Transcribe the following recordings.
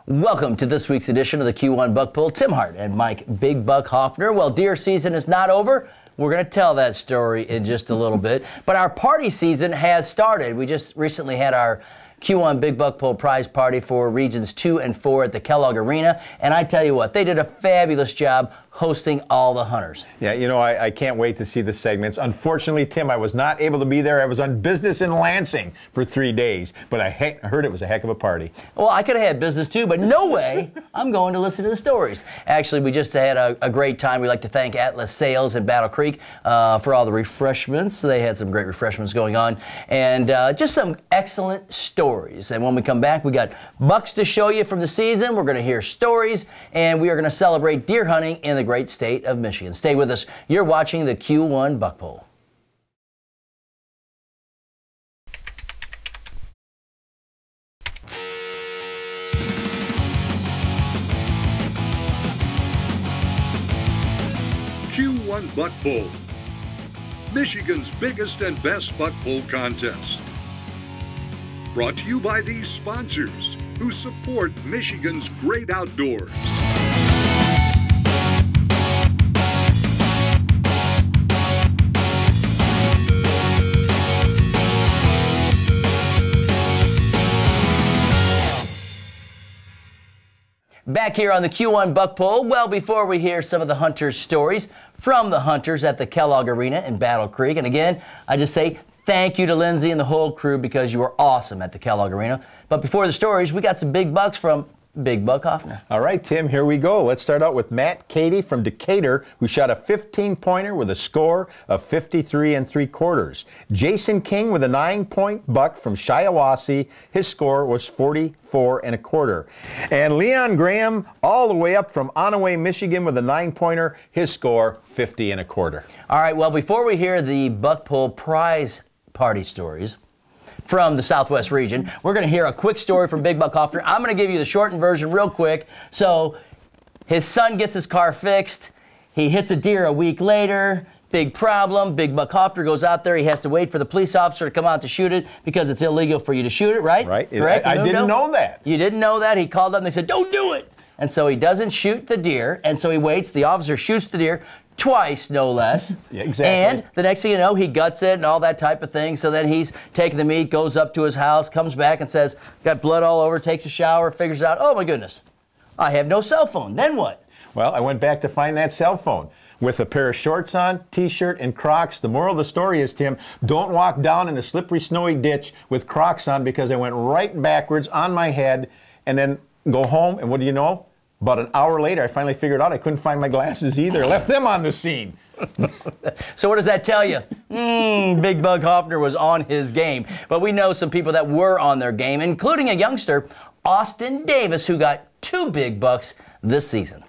Welcome to this week's edition of the Q1 Buck Pull. Tim Hart and Mike Big Buck Hoffner. Well, deer season is not over. We're going to tell that story in just a little bit. But our party season has started. We just recently had our Q1 Big Buck Pull prize party for Regions 2 and 4 at the Kellogg Arena. And I tell you what, they did a fabulous job hosting all the hunters. Yeah, you know, I can't wait to see the segments. Unfortunately, Tim, I was not able to be there. I was on business in Lansing for 3 days, but I heard it was a heck of a party. Well, I could have had business too, but no way. I'm going to listen to the stories. Actually, we just had a great time. We'd like to thank Atlas Sales in Battle Creek for all the refreshments. They had some great refreshments going on, and just some excellent stories. And when we come back, we got bucks to show you from the season. We're going to hear stories, and we are going to celebrate deer hunting in the great state of Michigan. Stay with us. You're watching the Q1 Buck Pull. Q1 Buck Pull, Michigan's biggest and best buck pull contest. Brought to you by these sponsors who support Michigan's great outdoors. Back here on the Q1 Buck Pull, well, before we hear some of the hunters' stories from the hunters at the Kellogg Arena in Battle Creek, and again, I just say thank you to Lindsay and the whole crew because you were awesome at the Kellogg Arena. But before the stories, we got some big bucks from Big Buck Hoffner. All right, Tim, here we go. Let's start out with Matt Cady from Decatur, who shot a 15-pointer with a score of 53 3/4. Jason King with a 9-point buck from Shiawassee. His score was 44 1/4. And Leon Graham, all the way up from Onaway, Michigan, with a 9-pointer. His score, 50 1/4. All right, well, before we hear the Buck Pull prize party stories from the Southwest region, we're going to hear a quick story from Big Buck Hoffner. I'm going to give you the shortened version real quick. So his son gets his car fixed. He hits a deer a week later. Big problem. Big Buck Hoffner goes out there. He has to wait for the police officer to come out to shoot it because it's illegal for you to shoot it, right? Right. Correct? I didn't know that. You didn't know that? He called up and they said, don't do it. And so he doesn't shoot the deer, and so he waits. The officer shoots the deer twice, no less. Yeah, exactly. And the next thing you know, he guts it and all that type of thing. So then he's taking the meat, goes up to his house, comes back and says, got blood all over, takes a shower, figures out, oh my goodness, I have no cell phone. Then what? Well, I went back to find that cell phone with a pair of shorts on, T-shirt, and Crocs. The moral of the story is, Tim, don't walk down in a slippery, snowy ditch with Crocs on, because I went right backwards on my head and then go home, and what do you know? About an hour later, I finally figured out I couldn't find my glasses either. I left them on the scene. So what does that tell you? Big Buck Hoffner was on his game. But we know some people that were on their game, including a youngster, Austin Davis, who got 2 big bucks this season.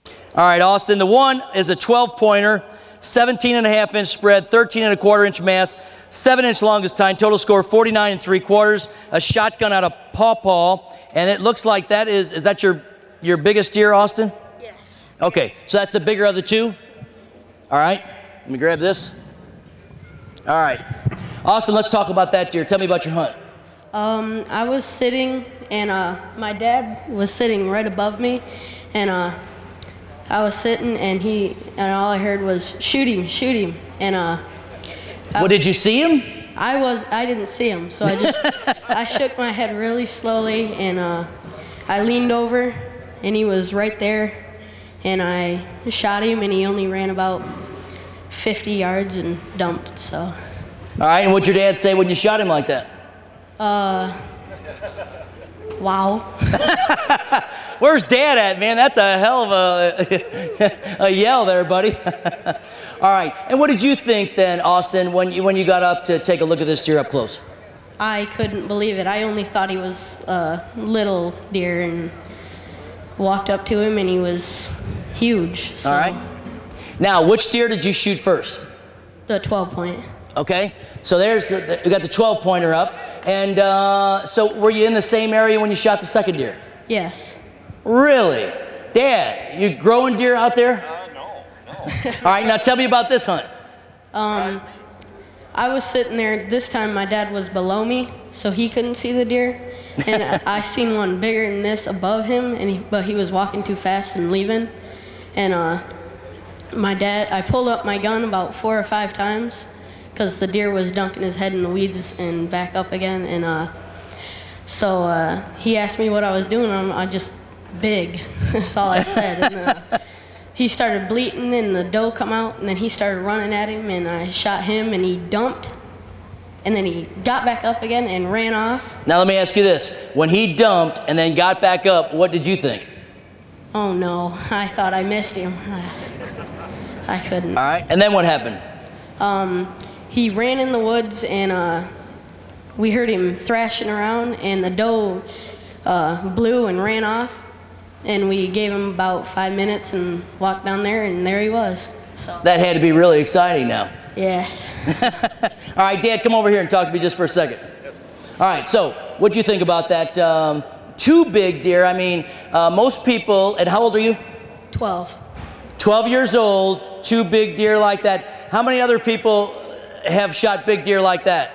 All right, Austin, the one is a 12-pointer, 17.5-inch spread, 13.25-inch mass, 7-inch longest tine, total score 49 3/4, a shotgun out of pawpaw, and it looks like that is that your biggest deer, Austin? Yes. Okay, so that's the bigger of the 2? All right, let me grab this. All right. Austin, let's talk about that deer. Tell me about your hunt. I was sitting, and my dad was sitting right above me, and I was sitting, and all I heard was, shoot him, and What, did you see him? I didn't see him, so I shook my head really slowly, and I leaned over, and he was right there, and I shot him, and he only ran about 50 yards and dumped, so. All right, and what'd your dad say when you shot him like that? Wow. Where's Dad at, man? That's a hell of a yell there, buddy. All right, and what did you think then, Austin, when you got up to take a look at this deer up close? I couldn't believe it. I only thought he was a little deer, and walked up to him, and he was huge. So. All right. Now, which deer did you shoot first? The 12-point. Okay, so we got the 12-pointer up, and so were you in the same area when you shot the second deer? Yes. Really? Dad, you growing deer out there? No. All right, now tell me about this hunt. I was sitting there. This time my dad was below me, so he couldn't see the deer. And I seen one bigger than this above him, but he was walking too fast and leaving. And I pulled up my gun about 4 or 5 times because the deer was dunking his head in the weeds and back up again. And so he asked me what I was doing. I just, big. That's all I said. And, he started bleating and the doe come out, and then he started running at him, and I shot him and he dumped, and then he got back up again and ran off. Now let me ask you this. When he dumped and then got back up, what did you think? Oh no, I thought I missed him. I couldn't. All right, and then what happened? He ran in the woods, and we heard him thrashing around, and the doe blew and ran off. And we gave him about 5 minutes and walked down there, and there he was. So that had to be really exciting now. Yes. All right, Dad, come over here and talk to me just for a second. All right, so what do you think about that? 2 big deer. I mean, most people, and how old are you? 12. 12 years old, 2 big deer like that. How many other people have shot big deer like that?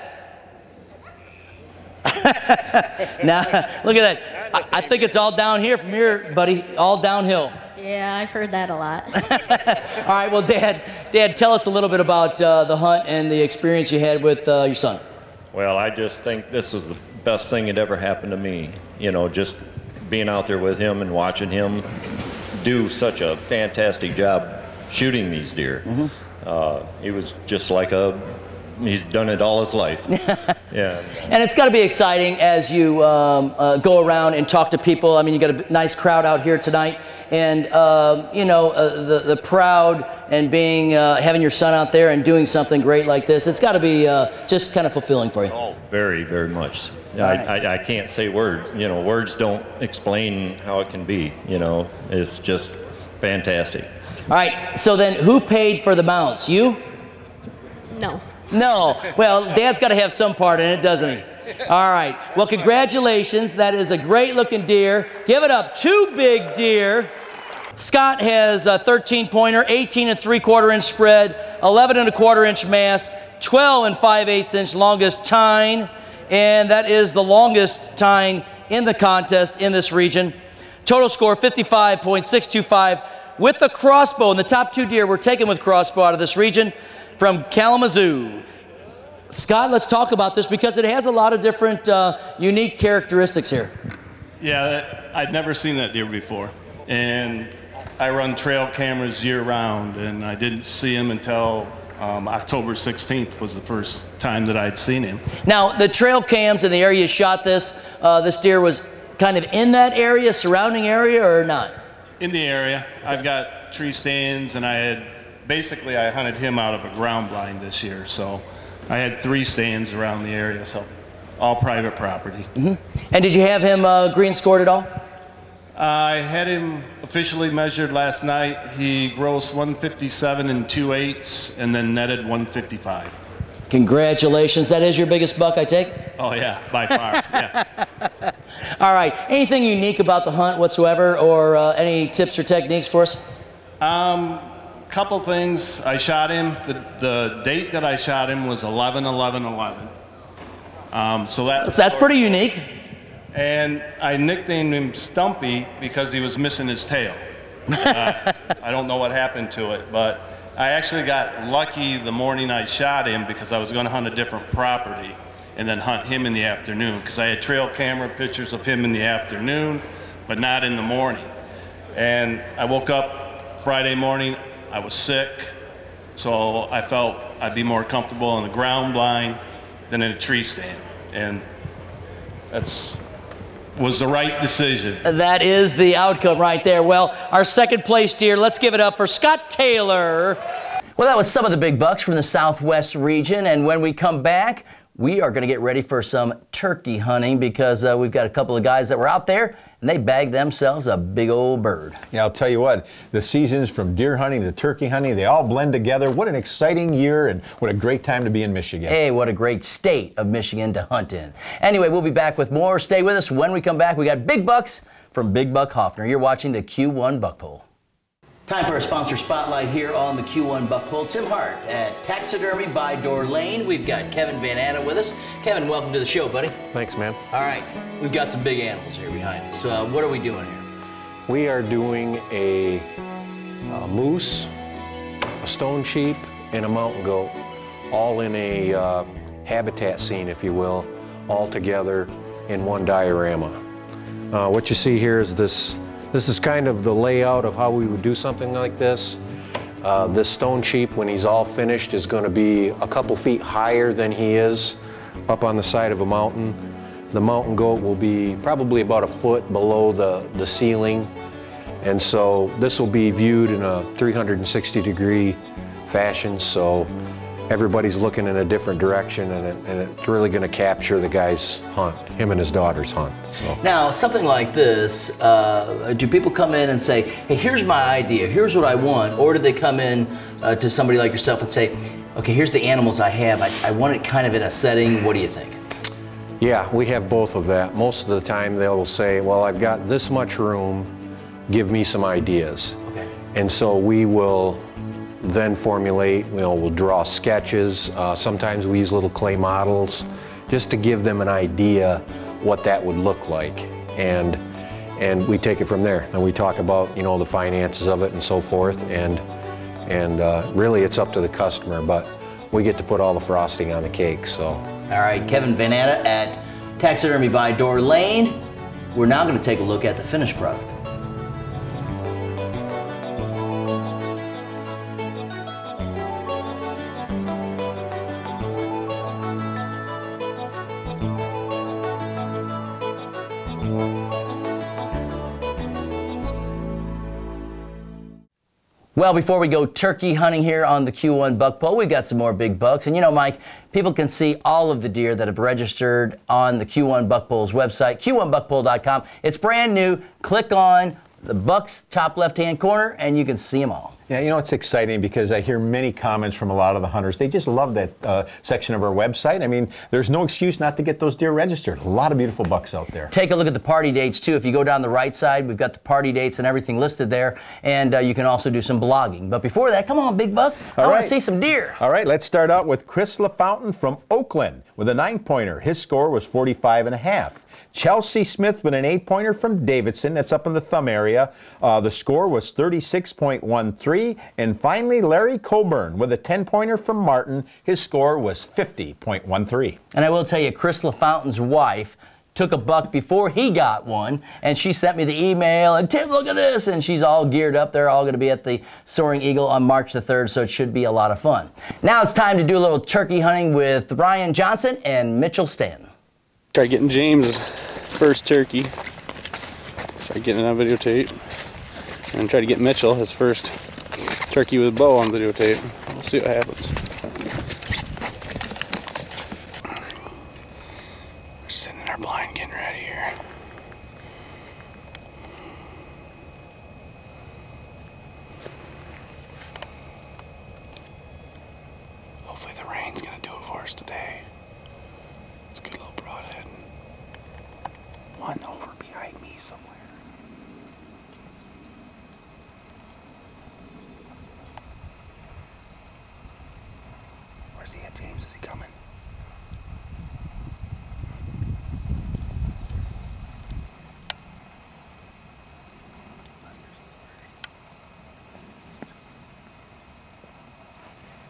Now, look at that. I think it's all down here from here, buddy. All downhill. Yeah, I've heard that a lot. All right, well, Dad, tell us a little bit about the hunt and the experience you had with your son. Well, I just think this was the best thing that ever happened to me. You know, just being out there with him and watching him do such a fantastic job shooting these deer. Mm-hmm. He was just like he's done it all his life. Yeah. And it's got to be exciting as you go around and talk to people. I mean, you got a nice crowd out here tonight, and you know, the proud and being having your son out there and doing something great like this. It's got to be just kind of fulfilling for you. Oh, very, very much. I can't say words. You know, words don't explain how it can be. You know, it's just fantastic. All right. So then, who paid for the mounts? You? No. No. Well, Dad's got to have some part in it, doesn't he? All right. Well, congratulations. That is a great-looking deer. Give it up. 2 big deer. Scott has a 13-pointer, 18 3/4 inch spread, 11 1/4 inch mass, 12 5/8 inch longest tine, and that is the longest tine in the contest in this region. Total score 55.625 with the crossbow, and the top 2 deer were taken with crossbow out of this region. From Kalamazoo. Scott, let's talk about this because it has a lot of different unique characteristics here. Yeah, I'd never seen that deer before. And I run trail cameras year round, and I didn't see him until October 16th was the first time that I'd seen him. Now, the trail cams in the area you shot this deer was kind of in that area, surrounding area, or not? In the area. I've got tree stands, and basically, I hunted him out of a ground blind this year, so I had 3 stands around the area, so all private property. Mm-hmm. And did you have him green scored at all? I had him officially measured last night. He grossed 157 2/8 and then netted 155. Congratulations. That is your biggest buck, I take? Oh, yeah, by far, yeah. All right. Anything unique about the hunt whatsoever, or any tips or techniques for us? Couple things. I shot him. The date that I shot him was 11/11/11. So that's pretty unique. And I nicknamed him Stumpy because he was missing his tail. I don't know what happened to it, but I actually got lucky the morning I shot him because I was going to hunt a different property and then hunt him in the afternoon because I had trail camera pictures of him in the afternoon, but not in the morning. And I woke up Friday morning. I was sick, so I felt I'd be more comfortable on the ground blind than in a tree stand, and was the right decision. That is the outcome right there. Well, our second place deer, let's give it up for Scott Taylor. Well, that was some of the big bucks from the Southwest region, and when we come back, we are going to get ready for some turkey hunting because we've got a couple of guys that were out there and they bagged themselves a big old bird. Yeah, I'll tell you what, the seasons from deer hunting to turkey hunting, they all blend together. What an exciting year and what a great time to be in Michigan. Hey, what a great state of Michigan to hunt in. Anyway, we'll be back with more. Stay with us. When we come back, we got big bucks from Big Buck Hoffner. You're watching the Q1 Buck Poll. Time for a sponsor spotlight here on the Q1 Buck Pull. Tim Hart at Taxidermy by Door Lane. We've got Kevin Van Atta with us. Kevin, welcome to the show, buddy. Thanks, man. All right, we've got some big animals here behind us. So what are we doing here? We are doing a moose, a stone sheep, and a mountain goat, all in a habitat scene, if you will, all together in one diorama. What you see here is this is kind of the layout of how we would do something like this. This stone sheep, when he's all finished, is going to be a couple feet higher than he is up on the side of a mountain. The mountain goat will be probably about a foot below the ceiling. And so this will be viewed in a 360-degree fashion, so everybody's looking in a different direction, and it's really going to capture the guy's hunt, him and his daughter's hunt. So. Now, something like this, do people come in and say, hey, here's my idea, here's what I want, or do they come in to somebody like yourself and say, okay, here's the animals I have, I want it kind of in a setting, what do you think? Yeah, we have both of that. Most of the time they will say, well, I've got this much room, give me some ideas. Okay. And so we will then formulate, we'll draw sketches. Sometimes we use little clay models just to give them an idea what that would look like. And we take it from there. And we talk about, the finances of it and so forth. And really it's up to the customer, but we get to put all the frosting on the cake, so. All right, Kevin Van Atta at Taxidermy by Door Lane. We're now going to take a look at the finished product. Well, before we go turkey hunting here on the Q1 Buck Pull, we've got some more big bucks. And Mike, people can see all of the deer that have registered on the Q1 Buck Pull's website, q1buckpull.com. It's brand new. Click on the buck's top left-hand corner, and you can see them all. Yeah, it's exciting because I hear many comments from a lot of the hunters. They just love that section of our website. I mean, there's no excuse not to get those deer registered. A lot of beautiful bucks out there. Take a look at the party dates, too. If you go down the right side, we've got the party dates and everything listed there. And you can also do some blogging. But before that, come on, Big Buck. I want to see some deer. All right, let's start out with Chris LaFountain from Oakland with a 9-pointer. His score was 45.5. Chelsea Smith with an 8-pointer from Davidson. That's up in the thumb area. The score was 36.13. And finally, Larry Coburn with a 10-pointer from Martin. His score was 50.13. And I will tell you, Chris LaFountain's wife took a buck before he got one, and she sent me the email, and Tim, look at this, and she's all geared up. They're all going to be at the Soaring Eagle on March the 3rd, so it should be a lot of fun. Now it's time to do a little turkey hunting with Ryan Johnson and Mitchell Stanton. Try getting James' first turkey. Try getting it on videotape. And try to get Mitchell his first turkey with a bow on videotape. We'll see what happens. We're sitting in our blind getting ready here. Hopefully the rain's gonna do it for us today. It's a good little broadhead. One over behind me somewhere. Where's he at, James? Is he coming?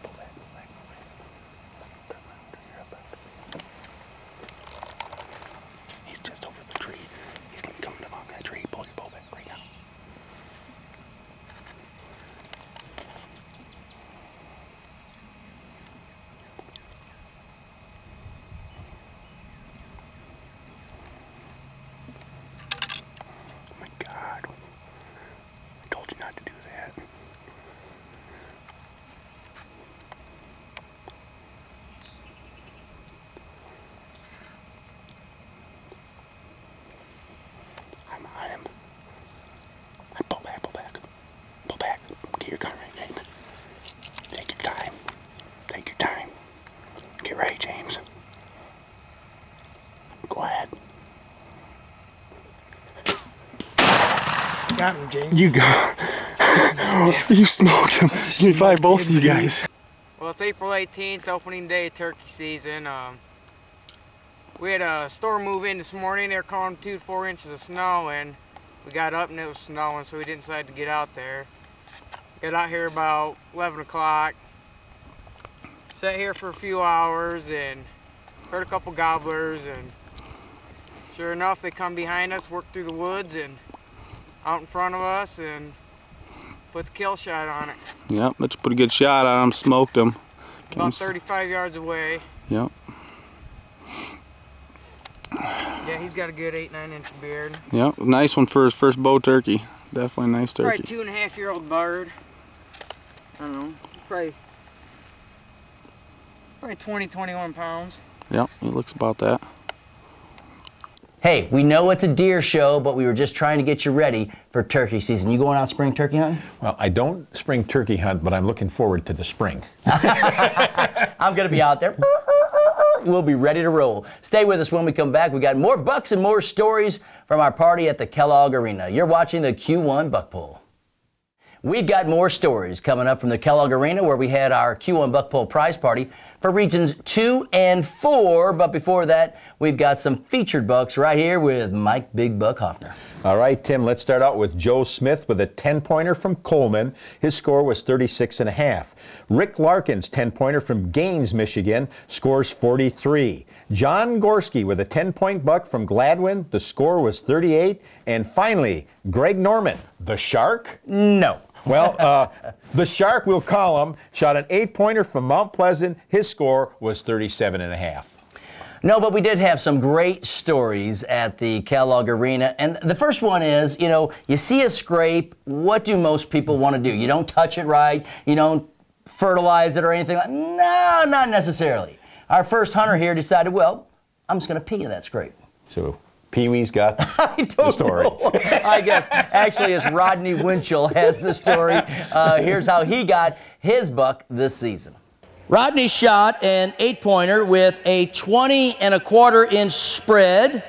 Pull back, pull back, pull back. Turn around, turn your head back. He's just over the tree. He's gonna be coming up on that tree. Pull your bow back right now. Oh my God. I told you not to do that. I'm on him. Pull back, pull back. Pull back. Get your gun ready, James. Take your time. Take your time. Get ready, James. Go ahead. Got him, James. You go. You smoked him. Give me 5, both of you guys. Well, it's April 18th, opening day of turkey season. We had a storm move in this morning. They were calling 2 to 4 inches of snow, and we got up and it was snowing, so we didn't decide to get out there. Got out here about 11 o'clock. Sat here for a few hours and heard a couple gobblers, and sure enough, they come behind us, worked through the woods and out in front of us, and put the kill shot on it. Yep, that's a pretty good shot on him. Smoked him. About 35 yards away. Yep. Yeah, he's got a good 8-9 inch beard. Yep, nice one for his first bow turkey. Definitely a nice turkey. Probably 2.5-year-old bird. I don't know, probably 20, 21 pounds. Yep, he looks about that. Hey, we know it's a deer show, but we were just trying to get you ready for turkey season. You going out spring turkey hunting? Well, I don't spring turkey hunt, but I'm looking forward to the spring. I'm going to be out there. We'll be ready to roll. Stay with us when we come back. We got more bucks and more stories from our party at the Kellogg Arena. You're watching the Q1 Buck Pull. We've got more stories coming up from the Kellogg Arena, where we had our Q1 Buck Pull prize party for regions 2 and 4. But before that, we've got some featured bucks right here with Mike Big Buck Hoffner. All right, Tim, let's start out with Joe Smith with a 10-pointer from Coleman. His score was 36.5. Rick Larkin's 10-pointer from Gaines, Michigan, scores 43. John Gorski with a 10-point buck from Gladwin. The score was 38. And finally, Greg Norman, the Shark? No. Well, the Shark, we'll call him, shot an 8-pointer from Mount Pleasant. His score was 37.5. No, but we did have some great stories at the Kellogg Arena. And the first one is, you know, you see a scrape, what do most people want to do? You don't touch it right, you don't fertilize it or anything like that. No, not necessarily. Our first hunter here decided, well, I'm just going to pee in that scrape. So Pee-wee's got the story. I guess. Actually, it's Rodney Winchell has the story. Here's how he got his buck this season. Rodney shot an 8-pointer with a 20.25 inch spread.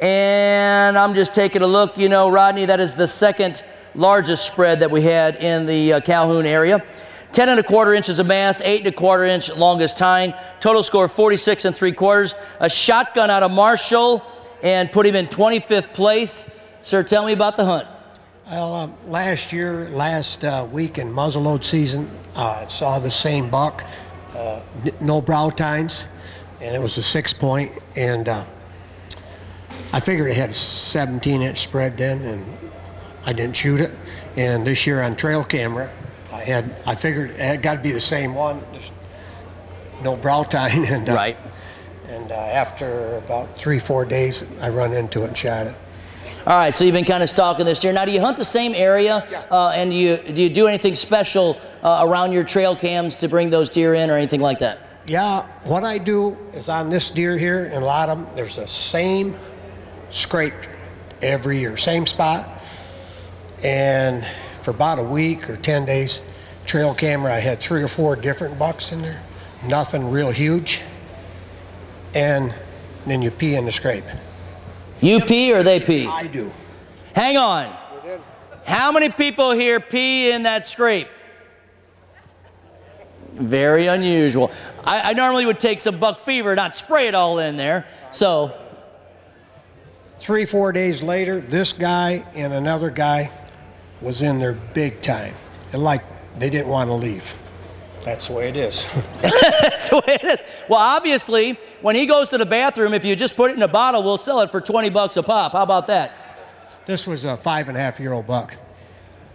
And I'm just taking a look. You know, Rodney, that is the second largest spread that we had in the Calhoun area. 10.25 inches of mass, 8.25 inch longest tine. Total score 46.75. A shotgun out of Marshall and put him in 25th place. Sir, tell me about the hunt. Well, last week in muzzleload season, saw the same buck, no brow tines, and it was a 6-point, and I figured it had a 17-inch spread then, and I didn't shoot it. And this year on trail camera, I figured it had got to be the same one, just no brow tine, and right. And after about 3-4 days, I run into it and shot it. All right, so you've been kind of stalking this deer. Now, do you hunt the same area, and do you do anything special around your trail cams to bring those deer in or anything like that? Yeah, what I do is on this deer here, and a lot of them, there's the same scrape every year, same spot. And for about a week or 10 days, trail camera, I had 3 or 4 different bucks in there, nothing real huge. And then you pee in the scrape. You pee or they pee? I do. Hang on. How many people here pee in that scrape? Very unusual. I normally would take some buck fever, not spray it all in there. So 3-4 days later, this guy and another guy was in there big time. And like they didn't want to leave. That's the way it is. That's the way it is. Well, obviously, when he goes to the bathroom, if you just put it in a bottle, we'll sell it for 20 bucks a pop. How about that? This was a 5.5-year-old buck.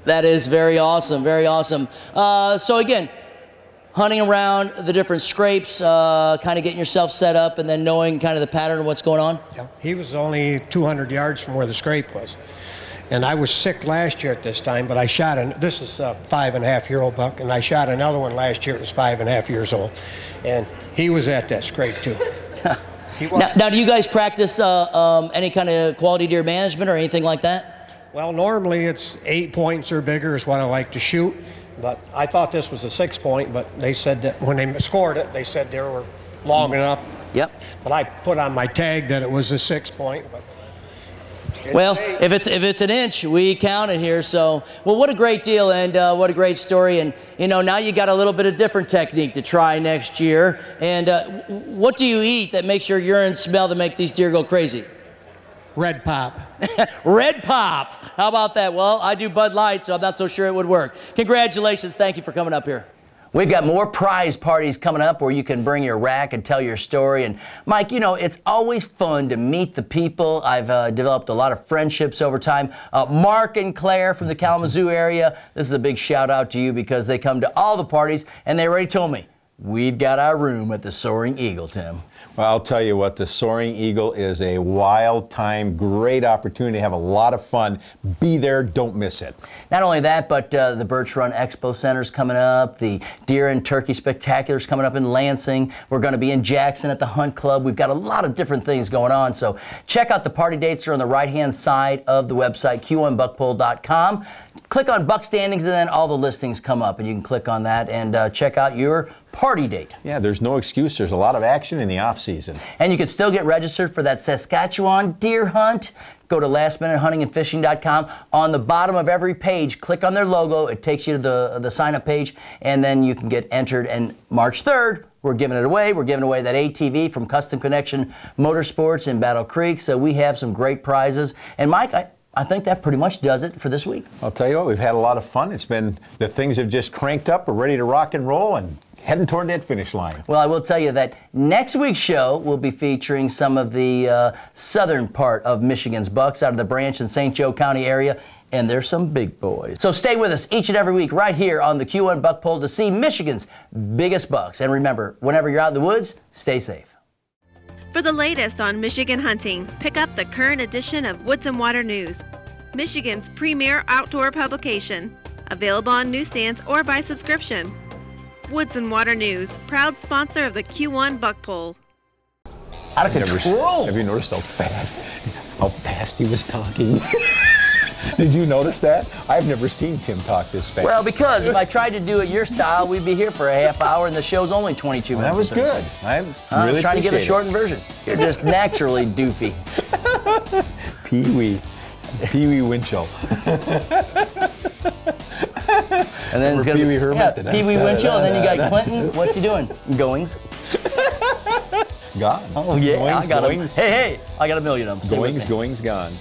That is very awesome, very awesome. So again, hunting around the different scrapes, kind of getting yourself set up and then knowing kind of the pattern of what's going on? Yeah. He was only 200 yards from where the scrape was. And I was sick last year at this time, but I shot this is a 5.5-year-old buck, and I shot another one last year. It was 5.5 years old, and he was at that scrape too. He was. Now, do you guys practice any kind of quality deer management or anything like that? Well, normally it's 8 points or bigger is what I like to shoot, but I thought this was a 6-point, but they said that when they scored it, they said they were long enough. Yep. But I put on my tag that it was a 6-point, but Well, if it's an inch, we count it here. So, well, what a great deal, and what a great story. And you know, now you got a little bit of different technique to try next year. And what do you eat that makes your urine smell to make these deer go crazy? Red Pop. Red Pop. How about that? Well, I do Bud Light, so I'm not so sure it would work. Congratulations. Thank you for coming up here. We've got more prize parties coming up where you can bring your rack and tell your story. And Mike, you know, it's always fun to meet the people. I've developed a lot of friendships over time. Mark and Claire from the Kalamazoo area, this is a big shout out to you because they come to all the parties and they already told me, we've got our room at the Soaring Eagle, Tim. Well, I'll tell you what, the Soaring Eagle is a wild time, great opportunity to have a lot of fun. Be there, don't miss it. Not only that, but the Birch Run Expo Center's coming up. The Deer and Turkey Spectacular's coming up in Lansing. We're going to be in Jackson at the Hunt Club. We've got a lot of different things going on. So check out the party dates. They're on the right-hand side of the website, q1buckpole.com. Click on Buck Standings, and then all the listings come up, and you can click on that and check out your party date. Yeah, there's no excuse. There's a lot of action in the off-season. And you can still get registered for that Saskatchewan deer hunt. Go to lastminutehuntingandfishing.com. On the bottom of every page, click on their logo. It takes you to the sign-up page, and then you can get entered. And March 3rd, we're giving it away. We're giving away that ATV from Custom Connection Motorsports in Battle Creek. So we have some great prizes. And Mike, I think that pretty much does it for this week. I'll tell you what, we've had a lot of fun. It's been, the things have just cranked up. We're ready to rock and roll and heading toward that finish line. Well, I will tell you that next week's show will be featuring some of the southern part of Michigan's bucks out of the Branch and St. Joe County area, and there's some big boys. So stay with us each and every week right here on the Q1 Buck Poll to see Michigan's biggest bucks. And remember, whenever you're out in the woods, stay safe. For the latest on Michigan hunting, pick up the current edition of Woods and Water News, Michigan's premier outdoor publication, available on newsstands or by subscription. Woods and Water News, proud sponsor of the Q1 Buck Poll. Out of control. Have you noticed how fast he was talking? Did you notice that? I've never seen Tim talk this fast. Well, because if I tried to do it your style, we'd be here for a half hour, and the show's only 22 minutes. That was good. I was trying to give a shortened version. You're just naturally doofy. Pee-wee Winchell. And then it's Pee-wee Herman. Pee-wee Winchell, and then you got Clinton. What's he doing? Goings. Gone. Oh, yeah, Goings, I got Goings. him. Hey, I got a million of them. Goings, gone.